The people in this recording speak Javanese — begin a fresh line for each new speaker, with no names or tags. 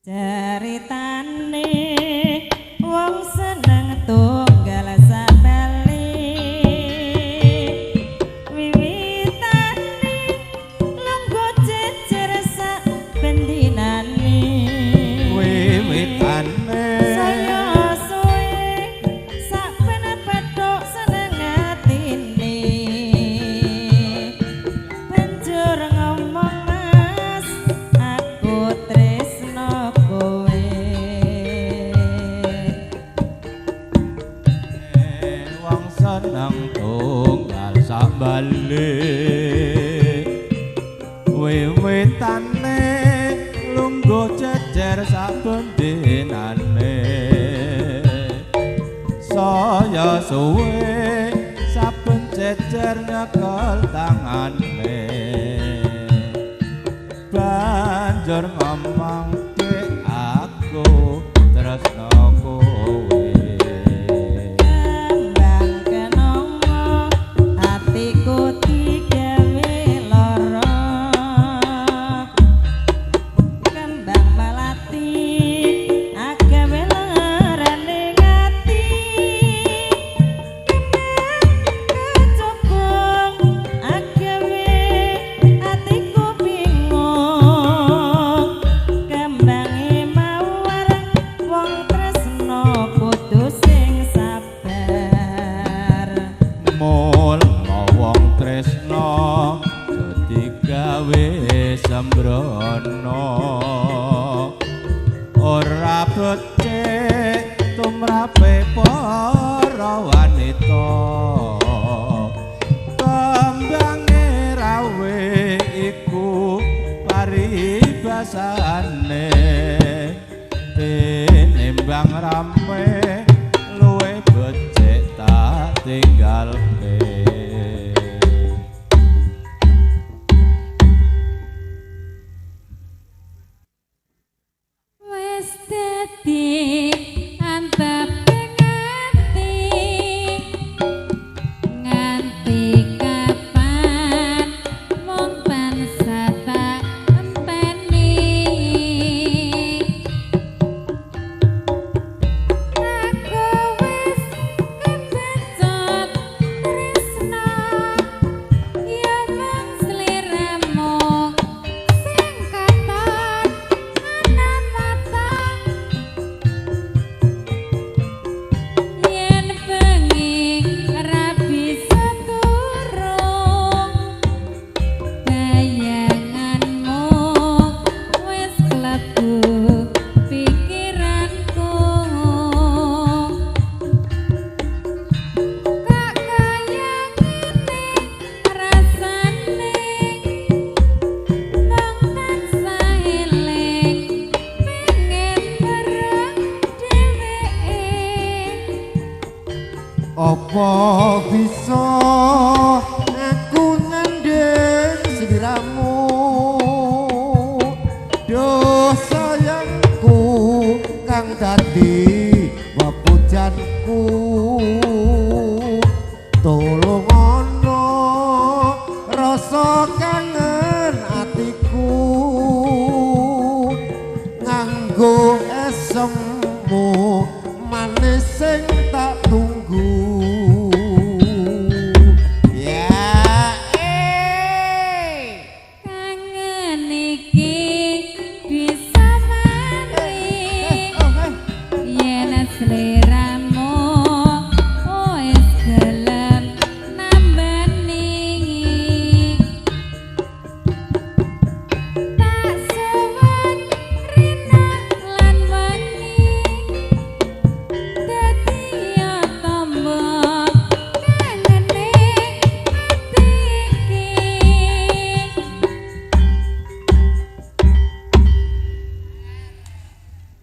Ceritane wong seneng tunggal sabali wiwitane lungguh jejer sak bendinane
wiwitane
saya suwe sak penepethuk seneng atine banjur ngomong mas aku tresno kowe
wong seneng tunggal sak bali wiwitane lungguh jejer sak bendinane saya suwe saben jejer nyekel tangane banjur ngomong dek aku tresno kowe
kembang kenongo atiku digawe lara kembang melati agawe larane ngati kecubung agawe atiku bingung kembange mawar wong tresno kudu sing sabar
mul wong tresno dadi gawe sembrono ora becik tumrape para wanita kembange rawe iku paribasane tinimbang rame luwe becik tak tinggalke
wis dadi antep nganti nganti kapan mung tansah tak enteni aku wis kebecut tresno ya mung sliramu sing katon ana mata yen bengi ra bisa turung bayanganmu wis klebu pikiranku kok kaya ngene rasane mung tansah eling pengen bareng dheweke
apa bisa aku nandeng sliramu duh sayangku kang dadi wepujanku tolong ana rasa kangen atiku nganggo esemmu manis sing